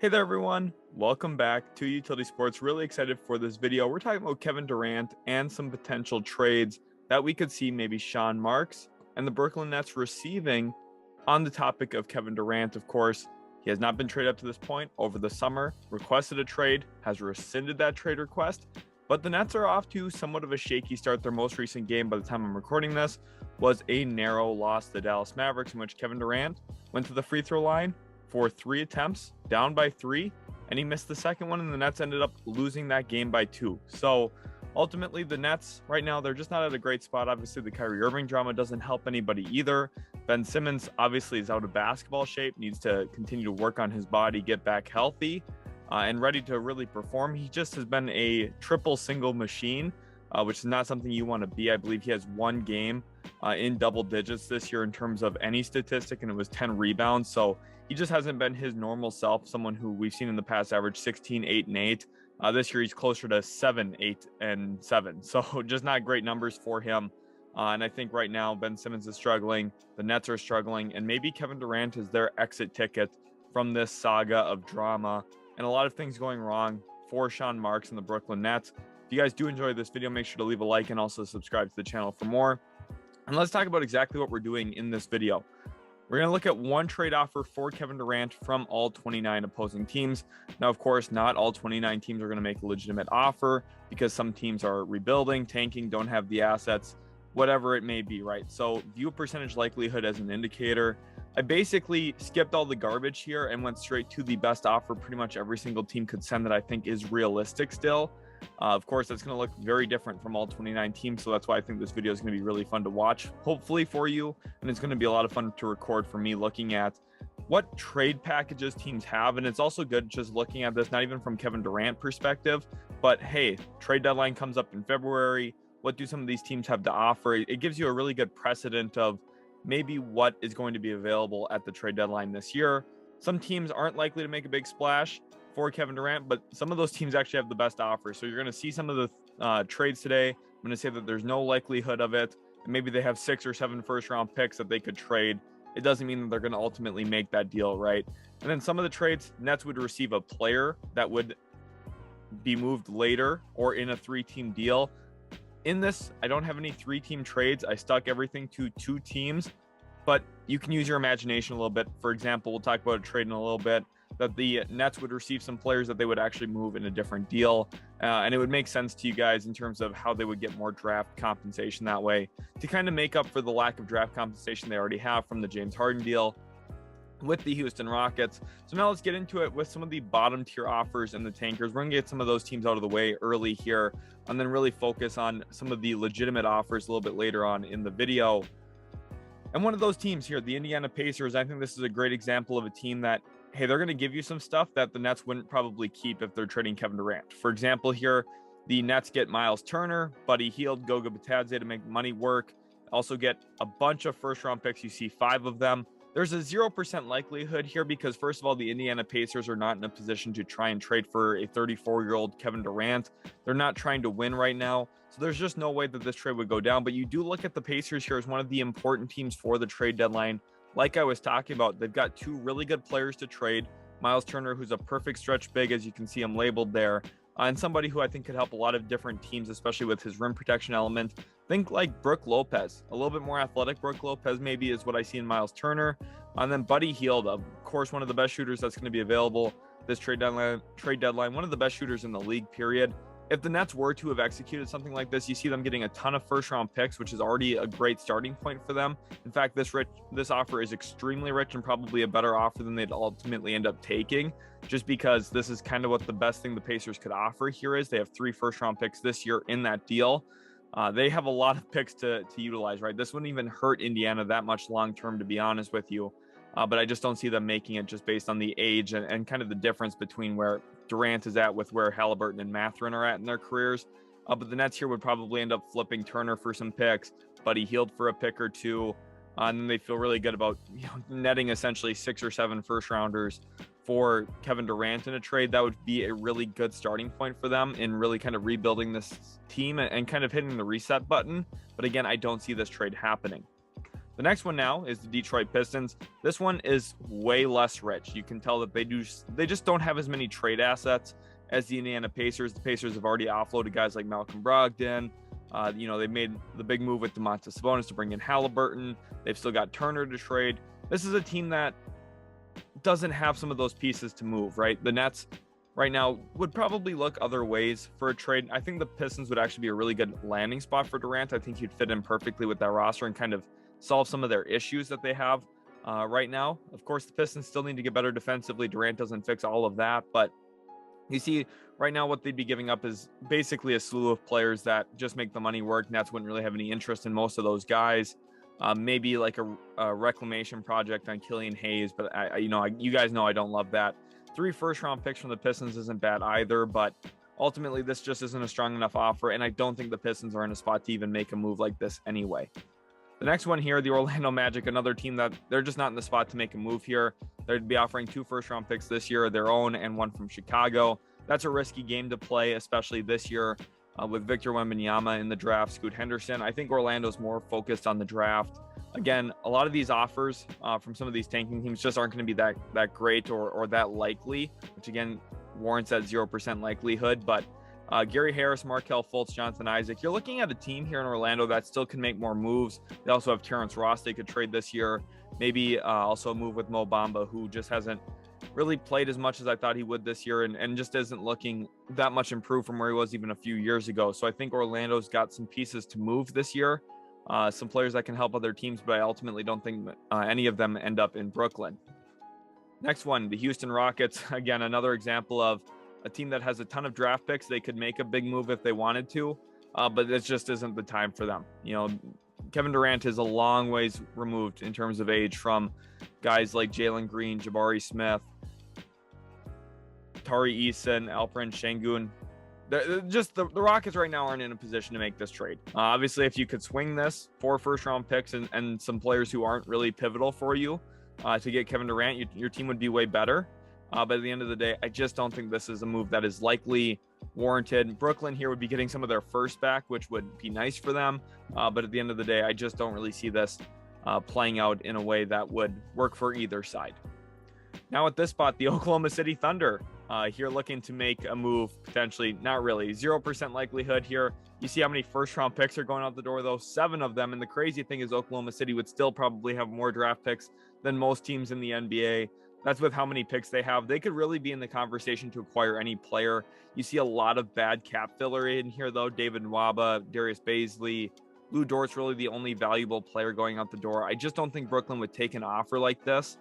Hey there, everyone. Welcome back to Utility Sports. Really excited for this video. We're talking about Kevin Durant and some potential trades that we could see maybe Sean Marks and the Brooklyn Nets receiving. On the topic of Kevin Durant, of course, he has not been traded up to this point. Over the summer, requested a trade, has rescinded that trade request, but the Nets are off to somewhat of a shaky start. Their most recent game, by the time I'm recording this, was a narrow loss to the Dallas Mavericks, in which Kevin Durant went to the free throw line for 3 attempts, down by 3, and he missed the second one, and the Nets ended up losing that game by 2. So ultimately, the Nets right now, they're just not at a great spot. Obviously, the Kyrie Irving drama doesn't help anybody either. Ben Simmons obviously is out of basketball shape, needs to continue to work on his body, get back healthy, and ready to really perform. He just has been a triple single machine, which is not something you want to be. I believe he has one game in double digits this year in terms of any statistic, and it was 10 rebounds. So he just hasn't been his normal self, someone who we've seen in the past average 16, 8, and 8. This year, he's closer to 7, 8, and 7. So just not great numbers for him. And I think right now, Ben Simmons is struggling. The Nets are struggling. And maybe Kevin Durant is their exit ticket from this saga of drama and a lot of things going wrong for Sean Marks and the Brooklyn Nets. If you guys do enjoy this video, make sure to leave a like and also subscribe to the channel for more. And let's talk about exactly what we're doing in this video. We're going to look at one trade offer for Kevin Durant from all 29 opposing teams. Now, of course, not all 29 teams are going to make a legitimate offer because some teams are rebuilding, tanking, don't have the assets, whatever it may be, right? So view percentage likelihood as an indicator. I basically skipped all the garbage here and went straight to the best offer pretty much every single team could send that I think is realistic still. Of course, that's going to look very different from all 29 teams, so that's why I think this video is going to be really fun to watch, hopefully for you, and it's going to be a lot of fun to record for me looking at what trade packages teams have, and it's also good just looking at this, not even from Kevin Durant perspective, but hey, trade deadline comes up in February. What do some of these teams have to offer? It gives you a really good precedent of maybe what is going to be available at the trade deadline this year. Some teams aren't likely to make a big splash for Kevin Durant, but some of those teams actually have the best offers. So you're going to see some of the trades today. I'm going to say that there's no likelihood of it. And maybe they have 6 or 7 first-round picks that they could trade. It doesn't mean that they're going to ultimately make that deal, right? And then some of the trades, Nets would receive a player that would be moved later or in a 3-team deal. In this, I don't have any 3-team trades. I stuck everything to 2 teams, but you can use your imagination a little bit. For example, we'll talk about a trade in a little bit, that the Nets would receive some players that they would actually move in a different deal. And it would make sense to you guys in terms of how they would get more draft compensation that way to kind of make up for the lack of draft compensation they already have from the James Harden deal with the Houston Rockets. So now let's get into it with some of the bottom tier offers and the tankers. We're going to get some of those teams out of the way early here and then really focus on some of the legitimate offers a little bit later on in the video. And one of those teams here, the Indiana Pacers, I think this is a great example of a team that, hey, they're going to give you some stuff that the Nets wouldn't probably keep if they're trading Kevin Durant. For example, here, the Nets get Miles Turner, Buddy Hield, Goga Bitadze to make money work. Also get a bunch of first-round picks. You see 5 of them. There's a 0% likelihood here because, first of all, the Indiana Pacers are not in a position to try and trade for a 34-year-old Kevin Durant. They're not trying to win right now. So there's just no way that this trade would go down. But you do look at the Pacers here as one of the important teams for the trade deadline. Like I was talking about, they've got 2 really good players to trade. Miles Turner, who's a perfect stretch big, as you can see him labeled there, and somebody who I think could help a lot of different teams, especially with his rim protection element. Think like Brook Lopez, a little bit more athletic Brook Lopez maybe is what I see in Miles Turner. And then Buddy Hield, of course, one of the best shooters that's going to be available this trade deadline, one of the best shooters in the league, period. If the Nets were to have executed something like this, you see them getting a ton of first-round picks, which is already a great starting point for them. In fact, this offer is extremely rich and probably a better offer than they'd ultimately end up taking, just because this is kind of what the best thing the Pacers could offer here is. They have 3 first-round picks this year in that deal. They have a lot of picks to utilize, right? This wouldn't even hurt Indiana that much long-term, to be honest with you. But I just don't see them making it just based on the age and kind of the difference between where Durant is at with where Halliburton and Mathurin are at in their careers. But the Nets here would probably end up flipping Turner for some picks, Buddy Hield for a pick or 2. And then they feel really good about netting essentially 6 or 7 first rounders for Kevin Durant in a trade. That would be a really good starting point for them in really kind of rebuilding this team and kind of hitting the reset button. But again, I don't see this trade happening. The next one now is the Detroit Pistons. This one is way less rich. You can tell that they just don't have as many trade assets as the Indiana Pacers. The Pacers have already offloaded guys like Malcolm Brogdon. They made the big move with Domantas Sabonis to bring in Halliburton. They've still got Turner to trade. This is a team that doesn't have some of those pieces to move, right? The Nets right now would probably look other ways for a trade. I think the Pistons would actually be a really good landing spot for Durant. I think he'd fit in perfectly with that roster and kind of solve some of their issues that they have right now. Of course, the Pistons still need to get better defensively. Durant doesn't fix all of that, but you see right now what they'd be giving up is basically a slew of players that just make the money work. Nets wouldn't really have any interest in most of those guys. Maybe like a reclamation project on Killian Hayes, but you guys know I don't love that. 3 first-round picks from the Pistons isn't bad either, but ultimately this just isn't a strong enough offer, and I don't think the Pistons are in a spot to even make a move like this anyway. The next one here, the Orlando Magic, another team that they're just not in the spot to make a move here. They'd be offering 2 first-round picks this year, their own, and 1 from Chicago. That's a risky game to play, especially this year with Victor Wembanyama in the draft, Scoot Henderson. I think Orlando's more focused on the draft. Again, a lot of these offers from some of these tanking teams just aren't going to be that great or that likely, which again warrants that 0% likelihood. But Gary Harris, Markelle Fultz, Jonathan Isaac, you're looking at a team here in Orlando that still can make more moves. They also have Terrence Ross they could trade this year. Maybe also a move with Mo Bamba, who just hasn't really played as much as I thought he would this year and just isn't looking that much improved from where he was even a few years ago. So I think Orlando's got some pieces to move this year, some players that can help other teams, but I ultimately don't think any of them end up in Brooklyn. Next one, the Houston Rockets. Again, another example of a team that has a ton of draft picks. They could make a big move if they wanted to, but it just isn't the time for them. Kevin Durant is a long ways removed in terms of age from guys like Jalen Green, Jabari Smith, Tari Eason, Alperen Şengün. The Rockets right now aren't in a position to make this trade. Obviously, if you could swing this 4 first-round picks and some players who aren't really pivotal for you to get Kevin Durant, your team would be way better. But at the end of the day, I just don't think this is a move that is likely warranted. Brooklyn here would be getting some of their first back, which would be nice for them. But at the end of the day, I just don't really see this playing out in a way that would work for either side. Now at this spot, the Oklahoma City Thunder here looking to make a move, potentially, not really, 0% likelihood here. You see how many first round picks are going out the door though, 7 of them. And the crazy thing is Oklahoma City would still probably have more draft picks than most teams in the NBA. That's with how many picks they have. They could really be in the conversation to acquire any player. You see a lot of bad cap filler in here though. David Nwaba, Darius Bazley, Lou Dort's really the only valuable player going out the door. I just don't think Brooklyn would take an offer like this.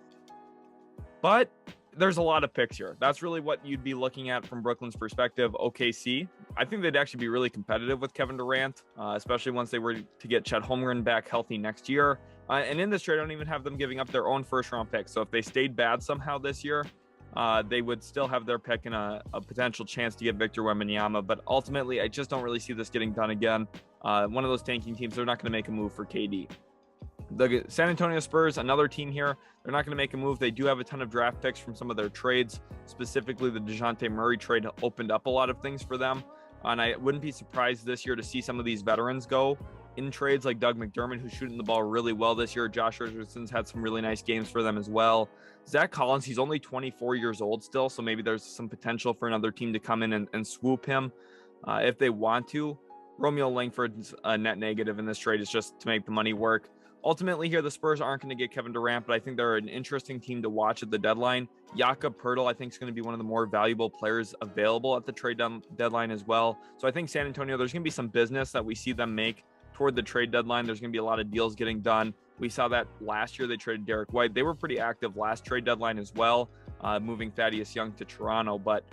But there's a lot of picks here. That's really what you'd be looking at from Brooklyn's perspective. OKC, I think they'd actually be really competitive with Kevin Durant, especially once they were to get Chet Holmgren back healthy next year. And in this trade, I don't even have them giving up their own first-round pick. So if they stayed bad somehow this year, they would still have their pick and a potential chance to get Victor Wembanyama. But ultimately, I just don't really see this getting done again. One of those tanking teams, they're not going to make a move for KD. The San Antonio Spurs, another team here, they're not going to make a move. They do have a ton of draft picks from some of their trades. Specifically, the DeJounte Murray trade opened up a lot of things for them. And I wouldn't be surprised this year to see some of these veterans go in trades like Doug McDermott, who's shooting the ball really well this year. Josh Richardson's had some really nice games for them as well. Zach Collins, he's only 24 years old still, so maybe there's some potential for another team to come in and swoop him if they want to. Romeo Langford's a net negative in this trade. Is just to make the money work. Ultimately here, the Spurs aren't going to get Kevin Durant, but I think they're an interesting team to watch at the deadline. Jakob Poeltl, I think, is going to be one of the more valuable players available at the trade deadline as well. So I think San Antonio, there's going to be some business that we see them make toward the trade deadline. There's going to be a lot of deals getting done. We saw that last year. They traded Derek White. They were pretty active last trade deadline as well, moving Thaddeus Young to Toronto. But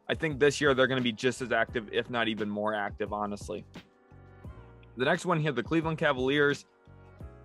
I think this year they're going to be just as active, if not even more active, honestly. The next one here, the Cleveland Cavaliers.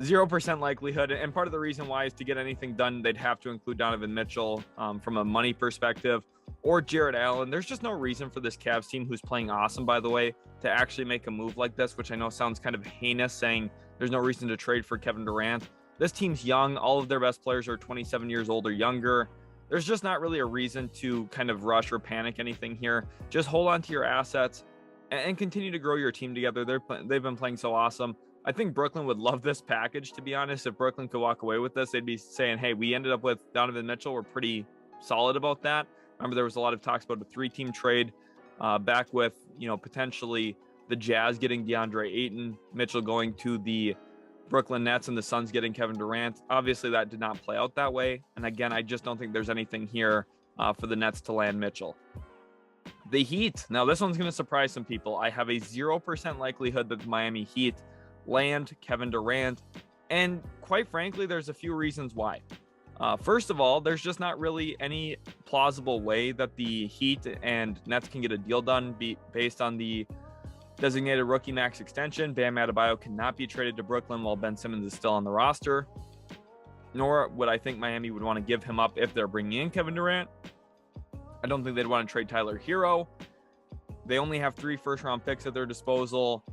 0% likelihood, and part of the reason why is to get anything done, they'd have to include Donovan Mitchell from a money perspective, or Jarrett Allen. There's just no reason for this Cavs team, who's playing awesome, by the way, to actually make a move like this, which I know sounds kind of heinous, saying there's no reason to trade for Kevin Durant. This team's young. All of their best players are 27 years old or younger. There's just not really a reason to kind of rush or panic anything here. Just hold on to your assets and continue to grow your team together. They've been playing so awesome. I think Brooklyn would love this package, to be honest. If Brooklyn could walk away with this, they'd be saying, hey, we ended up with Donovan Mitchell. We're pretty solid about that. Remember, there was a lot of talks about a 3-team trade back with, potentially the Jazz getting DeAndre Ayton, Mitchell going to the Brooklyn Nets, and the Suns getting Kevin Durant. Obviously, that did not play out that way. And again, I just don't think there's anything here for the Nets to land Mitchell. The Heat. Now, this one's going to surprise some people. I have a 0% likelihood that the Miami Heat land Kevin Durant. And quite frankly, there's a few reasons why. First of all, there's just not really any plausible way that the Heat and Nets can get a deal done based on the designated rookie max extension. Bam Adebayo cannot be traded to Brooklyn while Ben Simmons is still on the roster. Nor would I think Miami would want to give him up if they're bringing in Kevin Durant. I don't think they'd want to trade Tyler Hero. They only have 3 first-round picks at their disposal.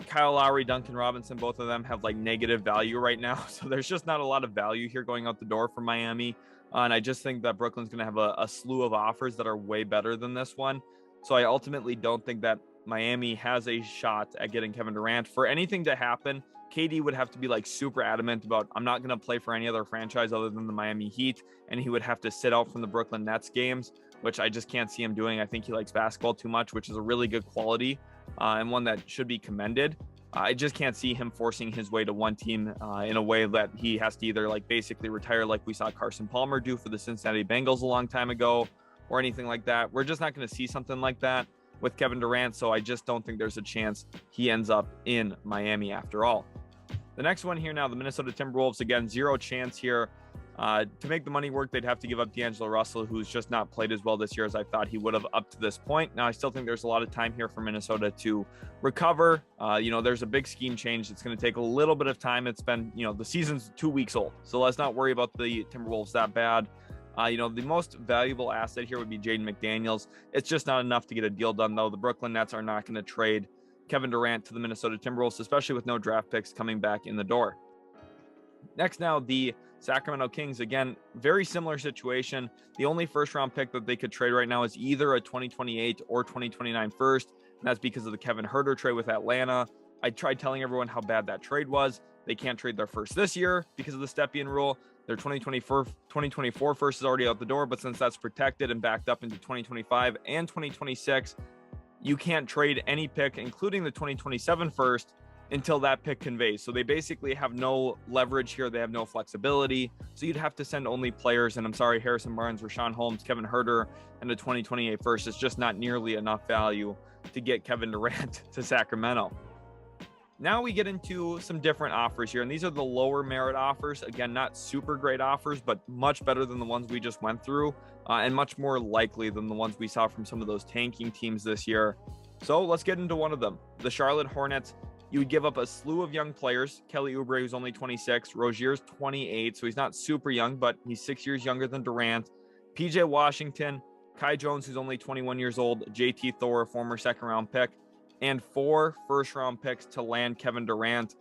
Kyle Lowry, Duncan Robinson, both of them have like negative value right now. So there's just not a lot of value here going out the door for Miami. And I just think that Brooklyn's going to have a slew of offers that are way better than this one. So I ultimately don't think that Miami has a shot at getting Kevin Durant. For anything to happen, KD would have to be like super adamant about, I'm not going to play for any other franchise other than the Miami Heat. And he would have to sit out from the Brooklyn Nets games, which I just can't see him doing. I think he likes basketball too much, which is a really good quality and one that should be commended. I just can't see him forcing his way to one team in a way that he has to either like basically retire like we saw Carson Palmer do for the Cincinnati Bengals a long time ago or anything like that. We're just not going to see something like that with Kevin Durant. So I just don't think there's a chance he ends up in Miami after all. The next one here now, the Minnesota Timberwolves, again, 0 chance here. To make the money work, they'd have to give up D'Angelo Russell, who's just not played as well this year as I thought he would have up to this point. Now, I still think there's a lot of time here for Minnesota to recover. There's a big scheme change. It's going to take a little bit of time. It's been, the season's 2 weeks old. So let's not worry about the Timberwolves that bad. The most valuable asset here would be Jaden McDaniels. It's just not enough to get a deal done, though. The Brooklyn Nets are not going to trade Kevin Durant to the Minnesota Timberwolves, especially with no draft picks coming back in the door. Next now, the Sacramento Kings. Again, very similar situation. The only first-round pick that they could trade right now is either a 2028 or 2029 first, and that's because of the Kevin Huerter trade with Atlanta. I tried telling everyone how bad that trade was. They can't trade their first this year because of the Stepien rule. Their 2024 first is already out the door, but since that's protected and backed up into 2025 and 2026, you can't trade any pick, including the 2027 first, until that pick conveys. So they basically have no leverage here. They have no flexibility. So you'd have to send only players. And I'm sorry, Harrison Barnes, Rashawn Holmes, Kevin Huerter, and the 2028 first is just not nearly enough value to get Kevin Durant to Sacramento. Now we get into some different offers here, and these are the lower merit offers. Again, not super great offers, but much better than the ones we just went through, and much more likely than the ones we saw from some of those tanking teams this year. So let's get into one of them. The Charlotte Hornets. You would give up a slew of young players. Kelly Oubre, who's only 26. Rozier's 28, so he's not super young, but he's 6 years younger than Durant. PJ Washington, Kai Jones, who's only 21 years old. JT Thor, a former second-round pick. And 4 first-round picks to land Kevin Durant.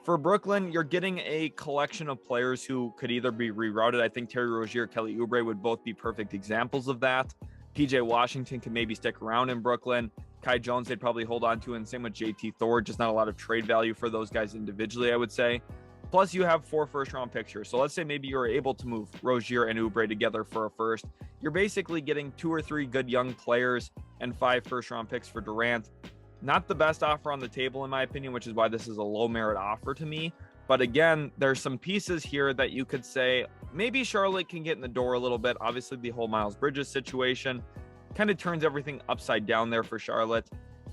For Brooklyn, you're getting a collection of players who could either be rerouted. I think Terry Rozier, Kelly Oubre would both be perfect examples of that. PJ Washington can maybe stick around in Brooklyn. Kai Jones, they'd probably hold on to, and same with JT Thor. Just not a lot of trade value for those guys individually, I would say. Plus, you have 4 first-round picks here. So let's say maybe you're able to move Rozier and Oubre together for a first. You're basically getting 2 or 3 good young players and 5 first-round picks for Durant. Not the best offer on the table, in my opinion, which is why this is a low-merit offer to me. But again, there's some pieces here that you could say maybe Charlotte can get in the door a little bit. Obviously, the whole Miles Bridges situation kind of turns everything upside down there for Charlotte.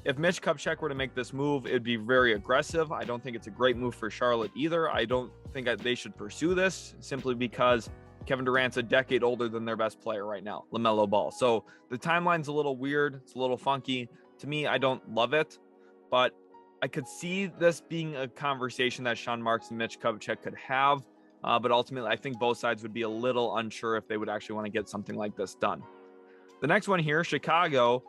If Mitch Kupchak were to make this move, it'd be very aggressive. I don't think it's a great move for Charlotte either. I don't think that they should pursue this simply because Kevin Durant's a decade older than their best player right now, LaMelo Ball. So the timeline's a little weird. It's a little funky. To me, I don't love it, but I could see this being a conversation that Sean Marks and Mitch Kupchak could have. But ultimately, I think both sides would be a little unsure if they would actually want to get something like this done. The next one here, Chicago.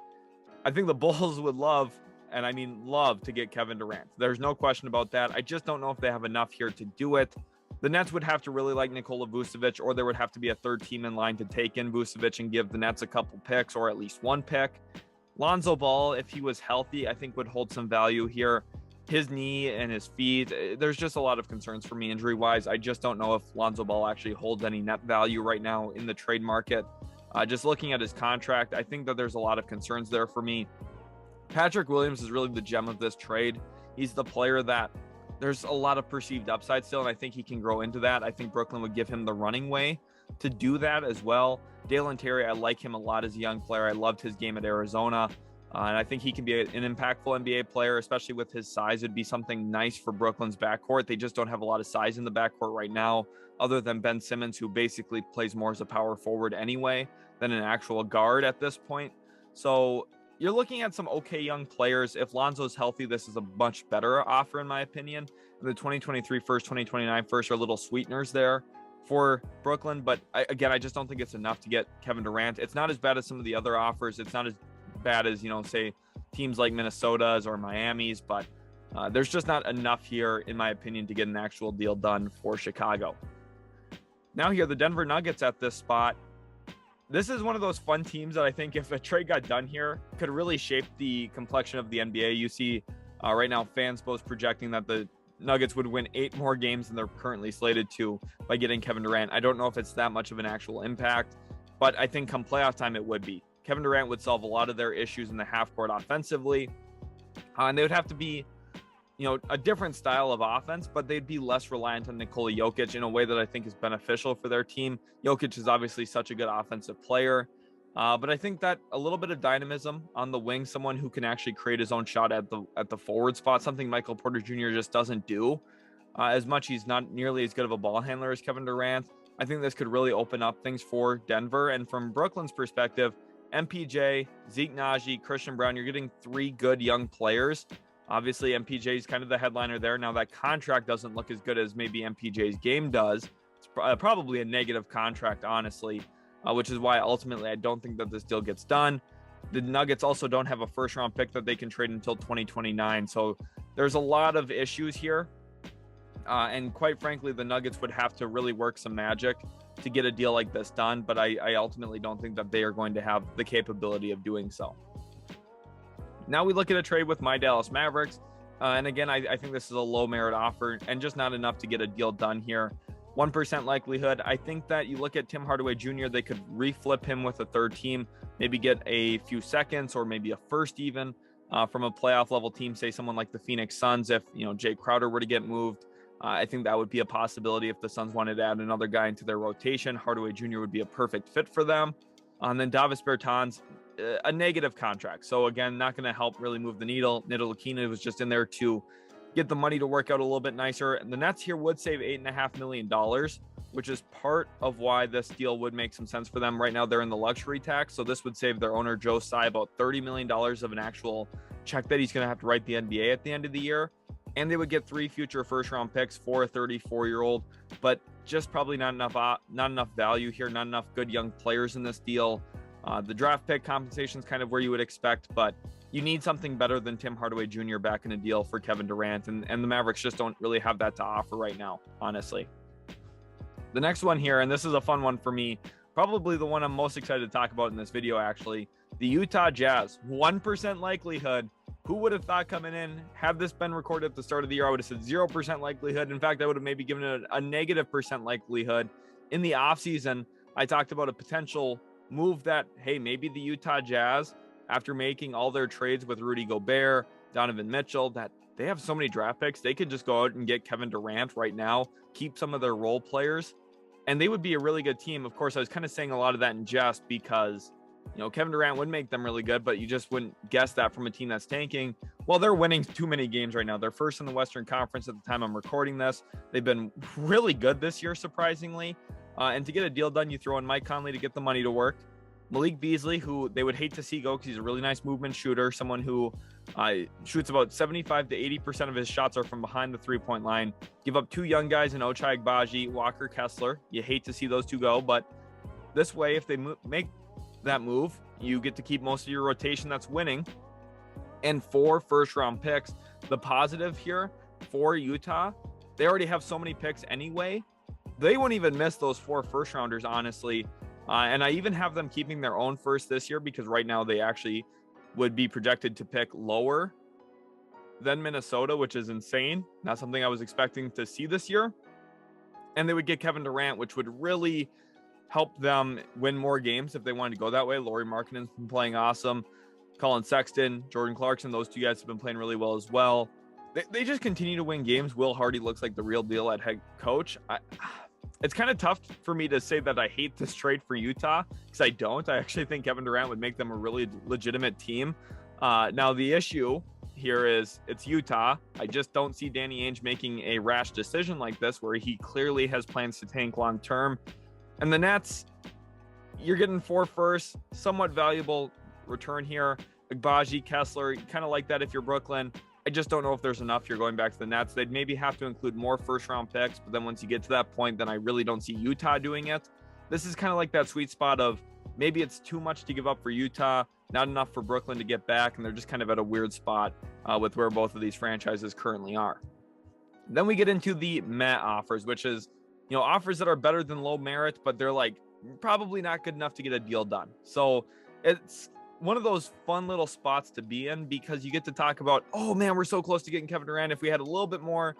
I think the Bulls would love, and I mean love, to get Kevin Durant. There's no question about that. I just don't know if they have enough here to do it. The Nets would have to really like Nikola Vucevic, or there would have to be a third team in line to take in Vucevic and give the Nets a couple picks, or at least one pick. Lonzo Ball, if he was healthy, I think would hold some value here. his knee and his feet, there's just a lot of concerns for me injury-wise. I just don't know if Lonzo Ball actually holds any net value right now in the trade market. Just looking at his contract, I think that there's a lot of concerns there for me. Patrick Williams is really the gem of this trade. He's the player that there's a lot of perceived upside still, and I think he can grow into that. I think Brooklyn would give him the running way to do that as well. Dalen Terry, I like him a lot as a young player. I loved his game at Arizona. And I think he can be an impactful NBA player, especially with his size. It'd be something nice for Brooklyn's backcourt. They just don't have a lot of size in the backcourt right now, other than Ben Simmons, who basically plays more as a power forward anyway than an actual guard at this point. So you're looking at some okay young players. If Lonzo's healthy, this is a much better offer, in my opinion. The 2023 first, 2029 first are little sweeteners there for Brooklyn. But I just don't think it's enough to get Kevin Durant. It's not as bad as some of the other offers. It's not as bad as, say teams like Minnesota's or Miami's, but there's just not enough here, in my opinion, to get an actual deal done for Chicago. Now here, the Denver Nuggets at this spot. This is one of those fun teams that I think if a trade got done here could really shape the complexion of the NBA. You see right now fans both projecting that the Nuggets would win 8 more games than they're currently slated to by getting Kevin Durant. I don't know if it's that much of an actual impact, but I think come playoff time it would be. Kevin Durant would solve a lot of their issues in the half court offensively. And they would have to be, a different style of offense, but they'd be less reliant on Nikola Jokic in a way that I think is beneficial for their team. Jokic is obviously such a good offensive player. But I think that a little bit of dynamism on the wing, someone who can actually create his own shot at the forward spot, something Michael Porter Jr. just doesn't do as much. He's not nearly as good of a ball handler as Kevin Durant. I think this could really open up things for Denver. And from Brooklyn's perspective, MPJ, Zeke Naji, Christian Brown, you're getting 3 good young players. Obviously, MPJ is kind of the headliner there. Now, that contract doesn't look as good as maybe MPJ's game does. It's probably a negative contract, honestly, which is why ultimately I don't think that this deal gets done. The Nuggets also don't have a first-round pick that they can trade until 2029. So there's a lot of issues here. And quite frankly, the Nuggets would have to really work some magic to get a deal like this done. But I ultimately don't think that they are going to have the capability of doing so. Now we look at a trade with my Dallas Mavericks. And again, I think this is a low merit offer and just not enough to get a deal done here. 1% likelihood. I think that you look at Tim Hardaway Jr., they could reflip him with a third team, maybe get a few seconds or maybe a first even from a playoff level team, say someone like the Phoenix Suns. If, Jay Crowder were to get moved, I think that would be a possibility. If the Suns wanted to add another guy into their rotation, Hardaway Jr. would be a perfect fit for them. And then Davis Bertans, a negative contract. So again, not going to help really move the needle. Ntilikina was just in there to get the money to work out a little bit nicer. And the Nets here would save $8.5 million, which is part of why this deal would make some sense for them. Right now, they're in the luxury tax. So this would save their owner, Joe Tsai, about $30 million of an actual check that he's going to have to write the NBA at the end of the year. And they would get 3 future first-round picks for a 34-year-old, but just probably not enough value here, not enough good young players in this deal. The draft pick compensation is kind of where you would expect, but you need something better than Tim Hardaway Jr. back in a deal for Kevin Durant, and the Mavericks just don't really have that to offer right now, honestly. The next one here, and this is a fun one for me, probably the one I'm most excited to talk about in this video, actually. The Utah Jazz, 1% likelihood. Who would have thought coming in, had this been recorded at the start of the year, I would have said 0% likelihood. In fact, I would have maybe given it a negative % likelihood. In the offseason, I talked about a potential move that, hey, maybe the Utah Jazz, after making all their trades with Rudy Gobert, Donovan Mitchell, that they have so many draft picks, they could just go out and get Kevin Durant right now, keep some of their role players, and they would be a really good team. Of course, I was kind of saying a lot of that in jest because, Kevin Durant would make them really good, but you just wouldn't guess that from a team that's tanking. Well, they're winning too many games right now. They're first in the Western Conference at the time I'm recording this. They've been really good this year, surprisingly. And to get a deal done, you throw in Mike Conley to get the money to work. Malik Beasley, who they would hate to see go because he's a really nice movement shooter, someone who shoots about 75 to 80% of his shots are from behind the three-point line. Give up 2 young guys in Ochai Agbaji, Walker Kessler. You hate to see those 2 go, but this way, if they make that move, you get to keep most of your rotation that's winning, and 4 first-round picks. The positive here for Utah, they already have so many picks anyway. They won't even miss those 4 first-rounders, honestly. And I even have them keeping their own first this year because right now they actually would be projected to pick lower then Minnesota, which is insane. Not something I was expecting to see this year. And they would get Kevin Durant, which would really help them win more games if they wanted to go that way. Lauri Markkanen's been playing awesome. Colin Sexton, Jordan Clarkson, those two guys have been playing really well as well. They just continue to win games. Will Hardy looks like the real deal at head coach. It's kind of tough for me to say that I hate this trade for Utah, because I don't. I actually think Kevin Durant would make them a really legitimate team. Now, the issue here is it's Utah. I just don't see Danny Ainge making a rash decision like this, where he clearly has plans to tank long term. And the Nets, you're getting 4 firsts, somewhat valuable return here. Agbaji, Kessler, kind of like that if you're Brooklyn. I just don't know if there's enough here going back to the Nets. They'd maybe have to include more first-round picks, but then once you get to that point, then I really don't see Utah doing it. This is kind of like that sweet spot of maybe it's too much to give up for Utah, not enough for Brooklyn to get back, and they're just kind of at a weird spot with where both of these franchises currently are. Then we get into the meh offers, which is, you know, offers that are better than low merit, but they're like probably not good enough to get a deal done. So it's one of those fun little spots to be in, because you get to talk about, oh man, we're so close to getting Kevin Durant if we had a little bit more.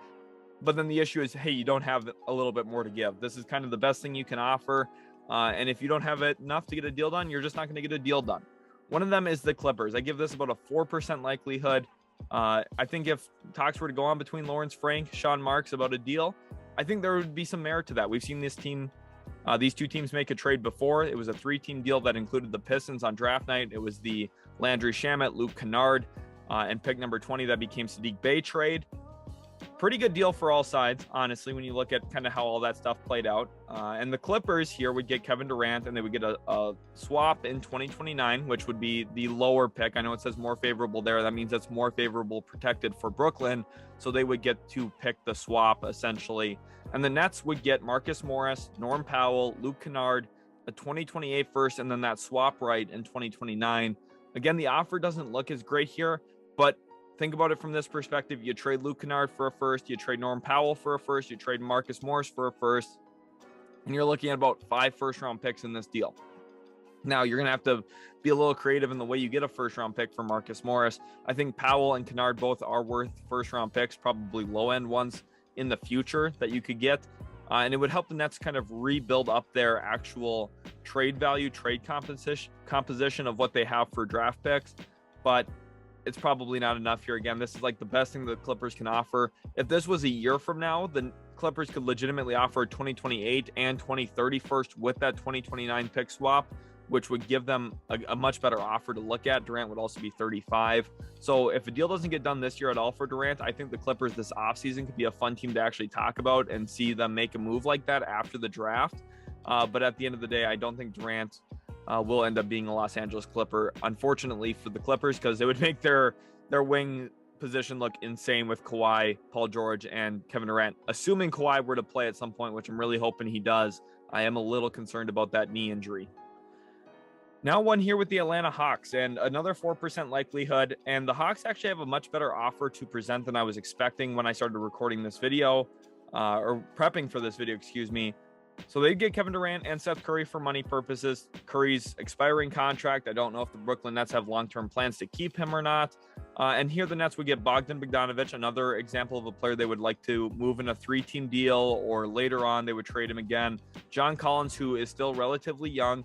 But then the issue is, hey, you don't have a little bit more to give. This is kind of the best thing you can offer. And if you don't have it enough to get a deal done, you're just not going to get a deal done. One of them is the Clippers. I give this about a 4% likelihood. I think if talks were to go on between Lawrence Frank, Sean Marks about a deal, I think there would be some merit to that. We've seen this team, these two teams make a trade before. It was a 3-team deal that included the Pistons on draft night. It was the Landry Shamet, Luke Kennard, and pick number 20 that became Sadiq Bey trade. Pretty good deal for all sides, honestly, when you look at kind of how all that stuff played out. And the Clippers here would get Kevin Durant, and they would get a swap in 2029, which would be the lower pick. I know it says more favorable there. That means that's more favorable protected for Brooklyn. So they would get to pick the swap, essentially. And the Nets would get Marcus Morris, Norm Powell, Luke Kennard, a 2028 first, and then that swap right in 2029. Again, the offer doesn't look as great here, but think about it from this perspective. You trade Luke Kennard for a first, you trade Norm Powell for a first, you trade Marcus Morris for a first, and you're looking at about 5 first-round picks in this deal. Now, you're going to have to be a little creative in the way you get a first-round pick for Marcus Morris. I think Powell and Kennard both are worth first-round picks, probably low-end ones in the future that you could get. And it would help the Nets kind of rebuild up their actual trade value, trade composition of what they have for draft picks. But it's probably not enough here. Again, this is like the best thing the Clippers can offer. If this was a year from now, the Clippers could legitimately offer 2028 and 2030 first with that 2029 pick swap, which would give them a much better offer to look at. Durant would also be 35. So if a deal doesn't get done this year at all for Durant, I think the Clippers this offseason could be a fun team to actually talk about and see them make a move like that after the draft. But at the end of the day, I don't think Durant will end up being a Los Angeles Clipper, unfortunately for the Clippers, because it would make their wing position look insane with Kawhi, Paul George, and Kevin Durant. Assuming Kawhi were to play at some point, which I'm really hoping he does, I am a little concerned about that knee injury. Now one here with the Atlanta Hawks, and another 4% likelihood. And the Hawks actually have a much better offer to present than I was expecting when I started recording this video, or prepping for this video, excuse me. So they'd get Kevin Durant and Seth Curry for money purposes. Curry's expiring contract. I don't know if the Brooklyn Nets have long-term plans to keep him or not. And here the Nets would get Bogdan Bogdanovic, another example of a player they would like to move in a 3-team deal, or later on they would trade him again. John Collins, who is still relatively young,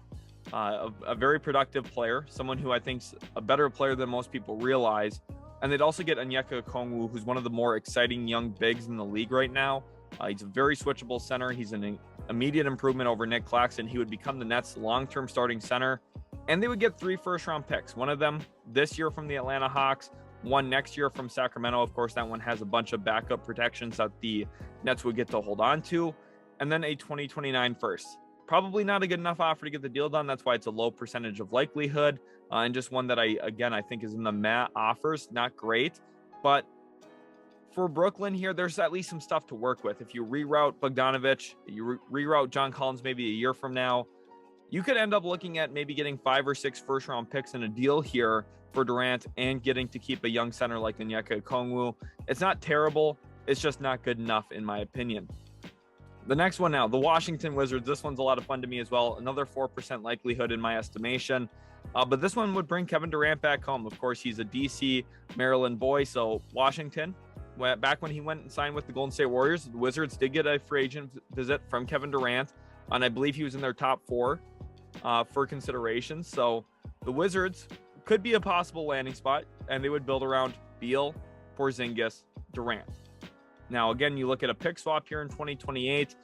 a very productive player, someone who I think's a better player than most people realize. And they'd also get Onyeka Okongwu, who's one of the more exciting young bigs in the league right now. He's a very switchable center. He's an immediate improvement over Nick Claxton. He would become the Nets' long-term starting center. And they would get 3 first-round picks. One of them this year from the Atlanta Hawks, one next year from Sacramento. Of course, that one has a bunch of backup protections that the Nets would get to hold on to. And then a 2029 first. Probably not a good enough offer to get the deal done. That's why it's a low percentage of likelihood. And just one that I think is in the meh offers. Not great. But for Brooklyn here, there's at least some stuff to work with. If you reroute Bogdanovic, you reroute John Collins maybe a year from now, you could end up looking at maybe getting 5 or 6 first-round picks in a deal here for Durant and getting to keep a young center like Onyeka Okongwu. It's not terrible. It's just not good enough, in my opinion. The next one now, the Washington Wizards. This one's a lot of fun to me as well. Another 4% likelihood in my estimation. But this one would bring Kevin Durant back home. Of course, he's a DC, Maryland boy. So Washington, back when he went and signed with the Golden State Warriors, the Wizards did get a free agent visit from Kevin Durant. And I believe he was in their top 4 for consideration. So the Wizards could be a possible landing spot, and they would build around Beal, Porzingis, Durant. Now, again, you look at a pick swap here in 2028.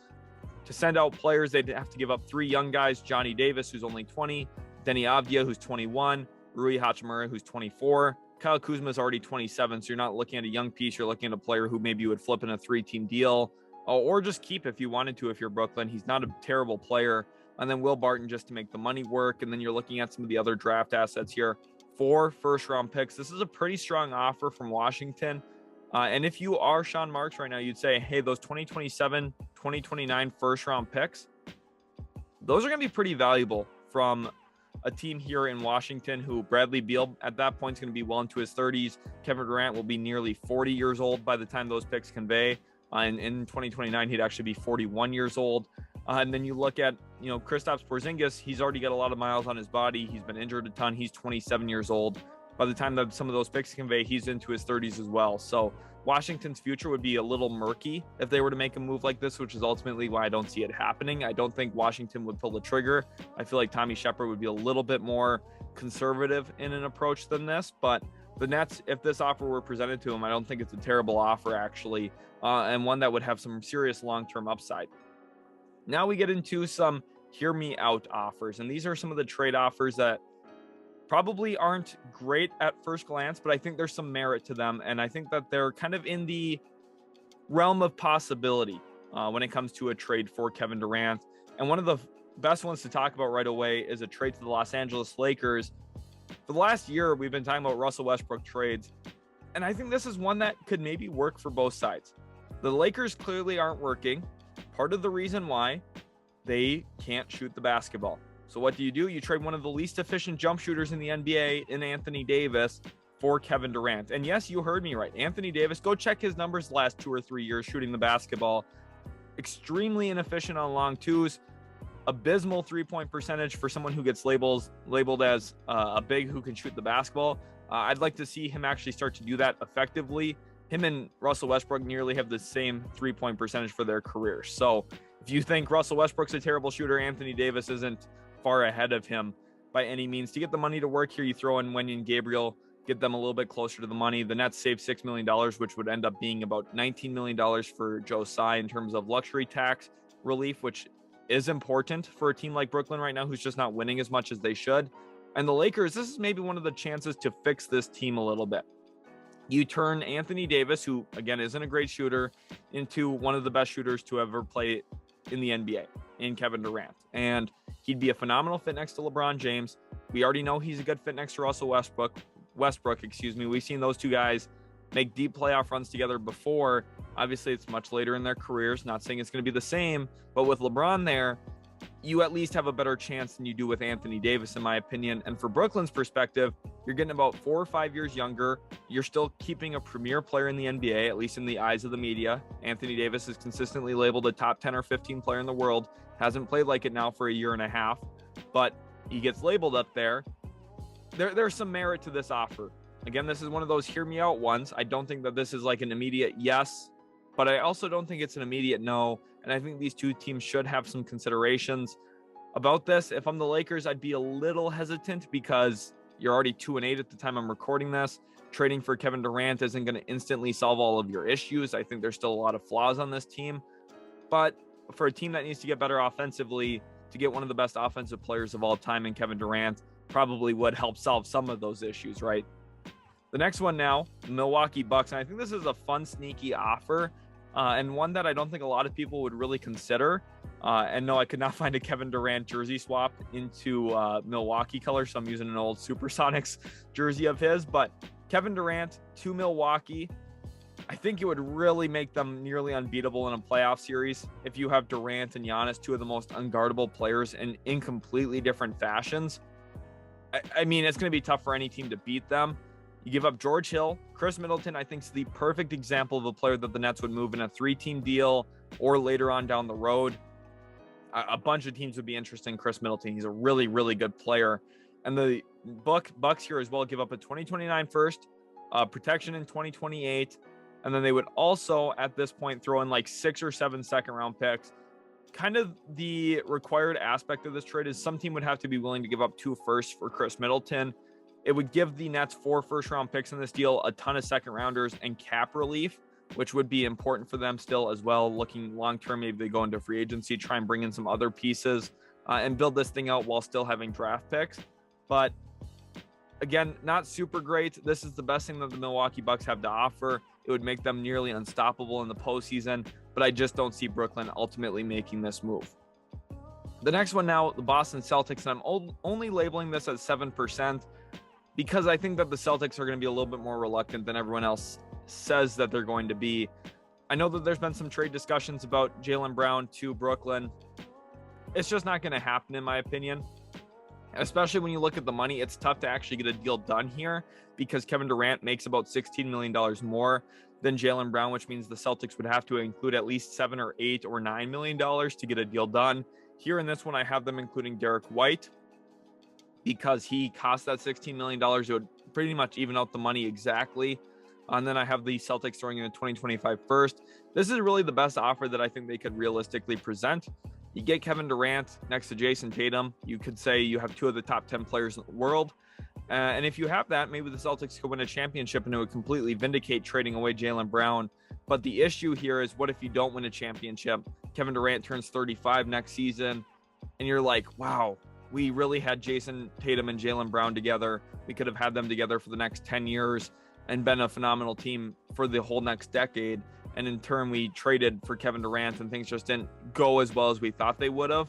To send out players, they'd have to give up 3 young guys: Johnny Davis, who's only 20, Denny Avdia, who's 21, Rui Hachimura, who's 24. Kyle Kuzma is already 27, so you're not looking at a young piece. You're looking at a player who maybe you would flip in a 3-team deal, or just keep if you wanted to if you're Brooklyn. He's not a terrible player. And then Will Barton just to make the money work. And then you're looking at some of the other draft assets here. 4 first-round picks. This is a pretty strong offer from Washington. And if you are Sean Marks right now, you'd say, hey, those 2027, 2029 first-round picks, those are going to be pretty valuable from a team here in Washington who Bradley Beal at that point is going to be well into his 30s. Kevin Durant will be nearly 40 years old by the time those picks convey. And in 2029, he'd actually be 41 years old. And then you look at, Kristaps Porzingis, he's already got a lot of miles on his body. He's been injured a ton. He's 27 years old. By the time that some of those picks convey, he's into his 30s as well. So Washington's future would be a little murky if they were to make a move like this, which is ultimately why I don't see it happening. I don't think Washington would pull the trigger. I feel like Tommy Shepard would be a little bit more conservative in an approach than this. But the Nets, if this offer were presented to them, I don't think it's a terrible offer, actually, and one that would have some serious long-term upside. Now we get into some hear me out offers. And these are some of the trade offers that probably aren't great at first glance, but I think there's some merit to them. And I think that they're kind of in the realm of possibility when it comes to a trade for Kevin Durant. And one of the best ones to talk about right away is a trade to the Los Angeles Lakers. For the last year, we've been talking about Russell Westbrook trades. And I think this is one that could maybe work for both sides. The Lakers clearly aren't working. Part of the reason why, they can't shoot the basketball. So what do? You trade one of the least efficient jump shooters in the NBA in Anthony Davis for Kevin Durant. And yes, you heard me right. Anthony Davis, go check his numbers the last 2 or 3 years shooting the basketball. Extremely inefficient on long twos. Abysmal three-point percentage for someone who gets labeled as a big who can shoot the basketball. I'd like to see him actually start to do that effectively. Him and Russell Westbrook nearly have the same three-point percentage for their careers. So if you think Russell Westbrook's a terrible shooter, Anthony Davis isn't far ahead of him by any means. To get the money to work here, you throw in Wenyen Gabriel, get them a little bit closer to the money. The Nets save $6 million, which would end up being about $19 million for Joe Tsai in terms of luxury tax relief, which is important for a team like Brooklyn right now, who's just not winning as much as they should. And the Lakers, this is maybe one of the chances to fix this team a little bit. You turn Anthony Davis, who again isn't a great shooter, into one of the best shooters to ever play in the NBA, in Kevin Durant. And he'd be a phenomenal fit next to LeBron James. We already know he's a good fit next to Russell Westbrook. We've seen those two guys make deep playoff runs together before. Obviously, it's much later in their careers. Not saying it's going to be the same, but with LeBron there, you at least have a better chance than you do with Anthony Davis, in my opinion. And for Brooklyn's perspective, you're getting about 4 or 5 years younger. You're still keeping a premier player in the NBA, at least in the eyes of the media. Anthony Davis is consistently labeled a top 10 or 15 player in the world. Hasn't played like it now for a year and a half, but he gets labeled up there. There's some merit to this offer. Again, this is one of those hear me out ones. I don't think that this is like an immediate yes, but I also don't think it's an immediate no. And I think these two teams should have some considerations about this. If I'm the Lakers, I'd be a little hesitant because you're already 2-8 at the time I'm recording this. Trading for Kevin Durant isn't going to instantly solve all of your issues. I think there's still a lot of flaws on this team. But for a team that needs to get better offensively, to get one of the best offensive players of all time in Kevin Durant probably would help solve some of those issues, right? The next one now, Milwaukee Bucks. And I think this is a fun, sneaky offer. And one that I don't think a lot of people would really consider. And no, I could not find a Kevin Durant jersey swap into Milwaukee color, so I'm using an old Supersonics jersey of his. But Kevin Durant to Milwaukee, I think it would really make them nearly unbeatable in a playoff series if you have Durant and Giannis, two of the most unguardable players in completely different fashions. I mean, it's going to be tough for any team to beat them. You give up George Hill. Chris Middleton, I think, is the perfect example of a player that the Nets would move in a 3-team deal or later on down the road. A bunch of teams would be interested in Chris Middleton. He's a really, really good player. And the Bucks here as well give up a 2029 first, protection in 2028, and then they would also at this point throw in like 6 or 7 second round picks. Kind of the required aspect of this trade is some team would have to be willing to give up 2 firsts for Chris Middleton. It would give the Nets 4 first round picks in this deal, a ton of second rounders, and cap relief, which would be important for them still as well. Looking long term, maybe they go into free agency, try and bring in some other pieces and build this thing out while still having draft picks. But again, not super great. This is the best thing that the Milwaukee Bucks have to offer. It would make them nearly unstoppable in the postseason, but I just don't see Brooklyn ultimately making this move. The next one now, the Boston Celtics, and I'm only labeling this as 7% because I think that the Celtics are going to be a little bit more reluctant than everyone else says that they're going to be. I know that there's been some trade discussions about Jaylen Brown to Brooklyn. It's just not going to happen, in my opinion. Especially when you look at the money, it's tough to actually get a deal done here because Kevin Durant makes about $16 million more than Jaylen Brown, which means the Celtics would have to include at least $7 or $8 or $9 million to get a deal done. Here in this one, I have them including Derek White because he cost that $16 million. It would pretty much even out the money exactly. And then I have the Celtics throwing in a 2025 first. This is really the best offer that I think they could realistically present. You get Kevin Durant next to Jason Tatum. You could say you have 2 of the top 10 players in the world. And if you have that, maybe the Celtics could win a championship and it would completely vindicate trading away Jaylen Brown. But the issue here is, what if you don't win a championship? Kevin Durant turns 35 next season, and you're like, wow, we really had Jason Tatum and Jaylen Brown together. We could have had them together for the next 10 years and been a phenomenal team for the whole next decade. And in turn, we traded for Kevin Durant and things just didn't go as well as we thought they would have.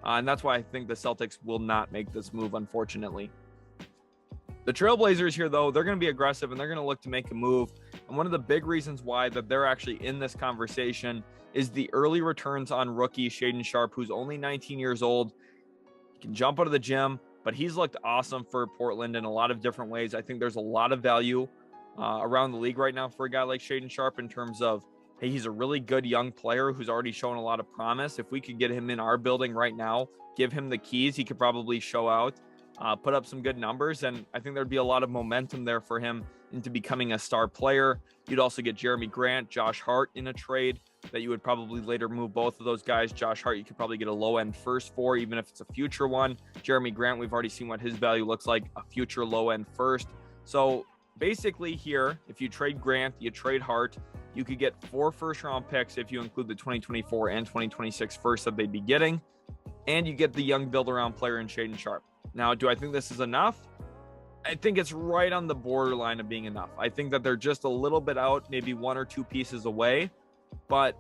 And that's why I think the Celtics will not make this move, unfortunately. The Trailblazers here, though, they're going to be aggressive and they're going to look to make a move. And one of the big reasons why that they're actually in this conversation is the early returns on rookie Shaedon Sharpe, who's only 19 years old. He can jump out of the gym, but he's looked awesome for Portland in a lot of different ways. I think there's a lot of value around the league right now for a guy like Shaedon Sharpe in terms of, hey, he's a really good young player who's already shown a lot of promise. If we could get him in our building right now, give him the keys, he could probably show out, put up some good numbers, and I think there'd be a lot of momentum there for him into becoming a star player. You'd also get Jeremy Grant, Josh Hart in a trade that you would probably later move both of those guys. Josh Hart, you could probably get a low-end first for, even if it's a future one. Jeremy Grant, we've already seen what his value looks like, a future low-end first. So basically here, if you trade Grant, you trade Hart, you could get 4 first-round picks if you include the 2024 and 2026 first that they'd be getting, and you get the young build-around player in Shaedon Sharpe. Now, do I think this is enough? I think it's right on the borderline of being enough. I think that they're just a little bit out, maybe 1 or 2 pieces away, but